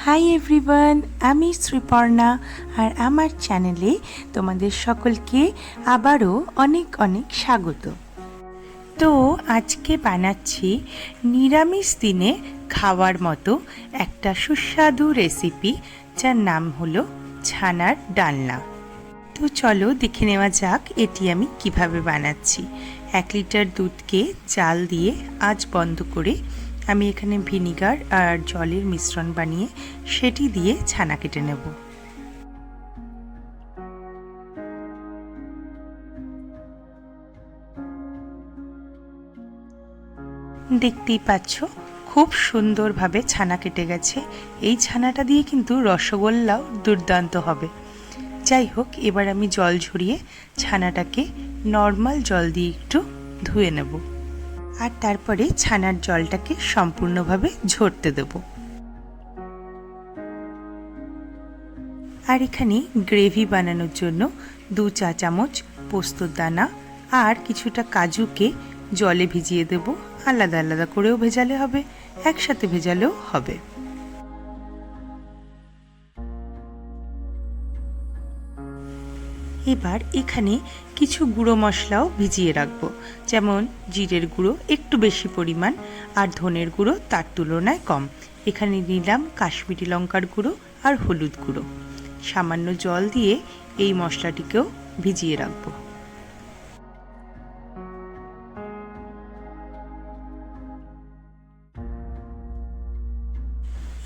Hi everyone, আমি শ্রীপর্ণা আর আমার চ্যানেলে তোমাদের সকলকে আবারও অনেক অনেক স্বাগত। তো আজকে বানাচ্ছি নিরামিষ দিনে খাওয়ার মতো একটা সুস্বাদু রেসিপি, যার নাম হলো ছানার ডালনা। তো চলো দেখে নেওয়া যাক এটি আমি কিভাবে বানাচ্ছি। 1 লিটার দুধকে জাল দিয়ে আঁচ বন্ধ করে আমি এখানে ভিনিগার আর জলের মিশ্রণ বানিয়ে সেটি দিয়ে ছানা কেটে নেব। দেখতেই পাচ্ছ খুব সুন্দরভাবে ছানা কেটে গেছে। এই ছানাটা দিয়ে কিন্তু রসগোল্লাও দুর্দান্ত হবে। যাই হোক, এবার আমি জল ঝরিয়ে ছানাটাকে নর্মাল জল দিয়ে একটু ধুয়ে নেব আর তারপরে ছানার জলটাকে সম্পূর্ণভাবে ঝরতে দেব। আর এখানে গ্রেভি বানানোর জন্য 2 চা চামচ পোস্তর দানা আর কিছুটা কাজুকে জলে ভিজিয়ে দেব। আলাদা আলাদা করেও ভেজালে হবে, একসাথে ভেজালেও হবে। এবার এখানে কিছু গুঁড়ো মশলাও ভিজিয়ে রাখবো, যেমন জিরের গুঁড়ো একটু বেশি পরিমাণ আর ধনের গুঁড়ো তার তুলনায় কম। এখানে নিলাম কাশ্মীরি লঙ্কার গুঁড়ো আর হলুদ গুঁড়ো। সামান্য জল দিয়ে এই মশলাটিকেও ভিজিয়ে রাখবো।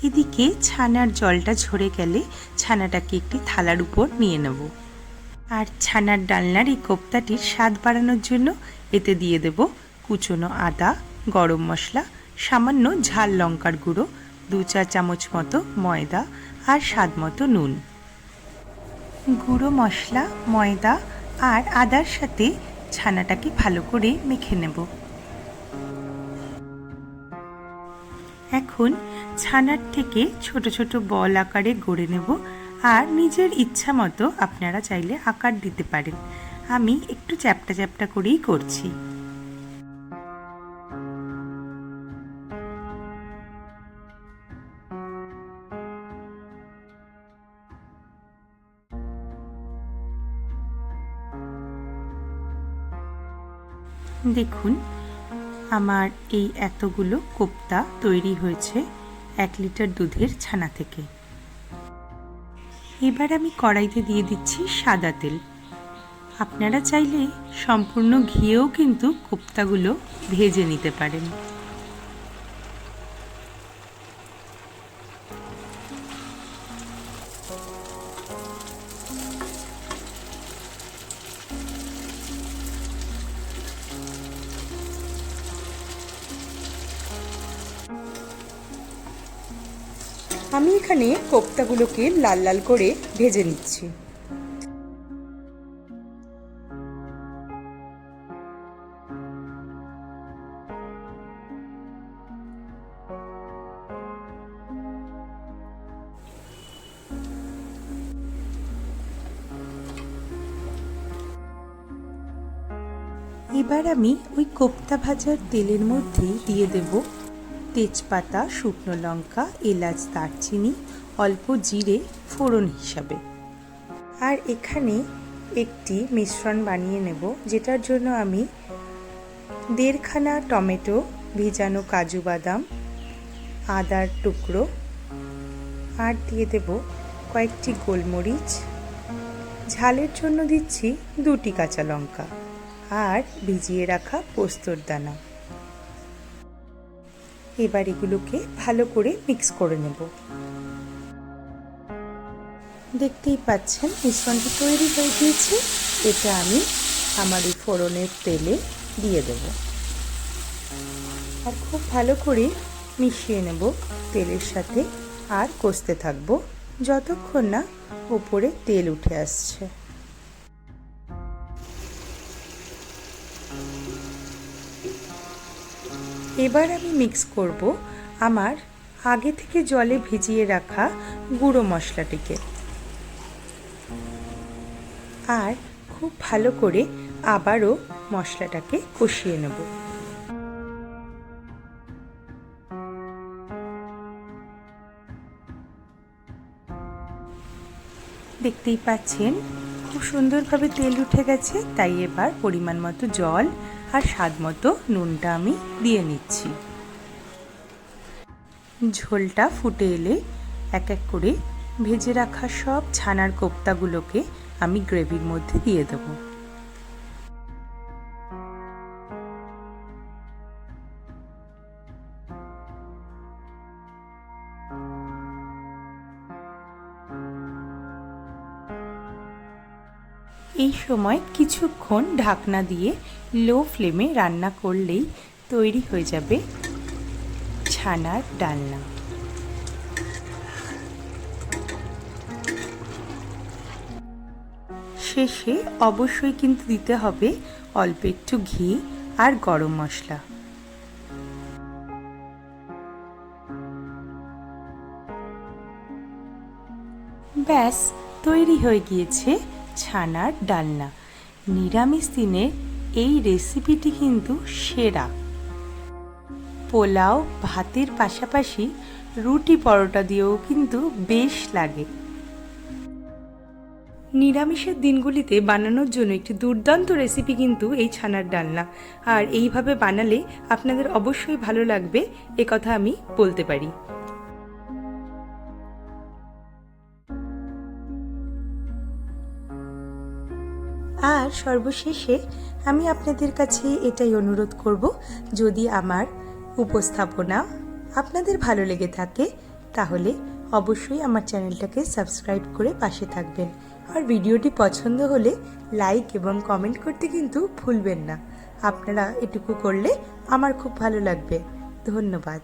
এদিকে ছানার জলটা ঝরে গেলে ছানাটাকে একটি থালার উপর নিয়ে নেব। আর ছানার ডালনার এই কোপ্তাটির স্বাদ বাড়ানোর জন্য এতে দিয়ে দেব কুচনো আদা, গরম মশলা, সামান্য ঝাল লঙ্কার গুঁড়ো, 2 চা চামচ মতো ময়দা আর স্বাদ মতো নুন। গুঁড়ো মশলা, ময়দা আর আদার সাথে ছানাটাকে ভালো করে মেখে নেব। এখন ছানার থেকে ছোট ছোট বল আকারে গড়ে নেব আর নিজের ইচ্ছা মতো আপনারা চাইলে আকার দিতে পারেন। আমি একটু চ্যাপ্টা চ্যাপ্টা করেই করছি। দেখুন আমার এই এতগুলো কোপ্তা তৈরি হয়েছে 1 লিটার দুধের ছানা থেকে। এবার আমি কড়াইতে দিয়ে দিচ্ছি সাদা তেল। আপনারা চাইলে সম্পূর্ণ ঘিয়েও কিন্তু কোপ্তাগুলো ভেজে নিতে পারেন। আমি এখানে কোপ্তাগুলোকে লাল লাল করে ভেজে নিচ্ছি। এবার আমি ওই কোপ্তা ভাজার তেলের মধ্যে দিয়ে দেব তেজপাতা, শুকনো লঙ্কা, এলাচ, দারচিনি, অল্প জিরে ফোড়ন হিসাবে। আর এখানে একটি মিশ্রণ বানিয়ে নেব, যেটার জন্য আমি 1.5 খানা টমেটো, ভেজানো কাজু বাদাম, আদার টুকরো আর দিয়ে দেব কয়েকটি গোলমরিচ, ঝালের জন্য দিচ্ছি 2টি কাঁচা লঙ্কা আর ভিজিয়ে রাখা পোস্তর দানা। এবার এগুলোকে ভালো করে মিক্স করে নেব। দেখতেই পাচ্ছেন মিশ্রণটি তৈরি হয়ে গিয়েছে। এটা আমি আমার এই ফোড়নের তেলে দিয়ে দেব আর খুব ভালো করে মিশিয়ে নেব তেলের সাথে আর কষতে থাকবো যতক্ষণ না উপরে তেল উঠে আসছে। এবার আমি মিক্স করব আমার আগে থেকে জলে ভিজিয়ে রাখা গুঁড়ো মশলাটিকে আর খুব ভালো করে আবারও মশলাটাকে কষিয়ে নেব। দেখতেই পাচ্ছেন খুব সুন্দরভাবে তেল উঠে গেছে, তাই এবার পরিমাণ মতো জল আর স্বাদ মতো নুনটা আমি দিয়ে নিচ্ছি। ঝোলটা ফুটে এলে এক এক করে ভেজে রাখা সব ছানার কোপ্তাগুলোকে আমি গ্রেভির মধ্যে দিয়ে দেবো। এই সময় কিছুক্ষণ ঢাকনা দিয়ে লো ফ্লেমে রান্না করলেই তৈরি হয়ে যাবে ছানার ডালনা। শেষে অবশ্যই কিন্তু দিতে হবে অল্প একটু ঘি আর গরম মশলা। ব্যাস তৈরি হয়ে গিয়েছে ছানার ডালনা। নিরামিষ দিনে এই রেসিপিটি কিন্তু সেরা। পোলাও ভাতের পাশাপাশি রুটি পরোটা দিয়েও কিন্তু বেশ লাগে। নিরামিষের দিনগুলিতে বানানোর জন্য একটি দুর্দান্ত রেসিপি কিন্তু এই ছানার ডালনা। আর এইভাবে বানালে আপনাদের অবশ্যই ভালো লাগবে, একথা আমি বলতে পারি। আর সর্বশেষে আমি আপনাদের কাছে এটাই অনুরোধ করব, যদি আমার উপস্থাপনা আপনাদের ভালো লেগে থাকে তাহলে অবশ্যই আমার চ্যানেলটাকে সাবস্ক্রাইব করে পাশে থাকবেন। আর ভিডিওটি পছন্দ হলে লাইক এবং কমেন্ট করতে কিন্তু ভুলবেন না। আপনারা এটুকু করলে আমার খুব ভালো লাগবে। ধন্যবাদ।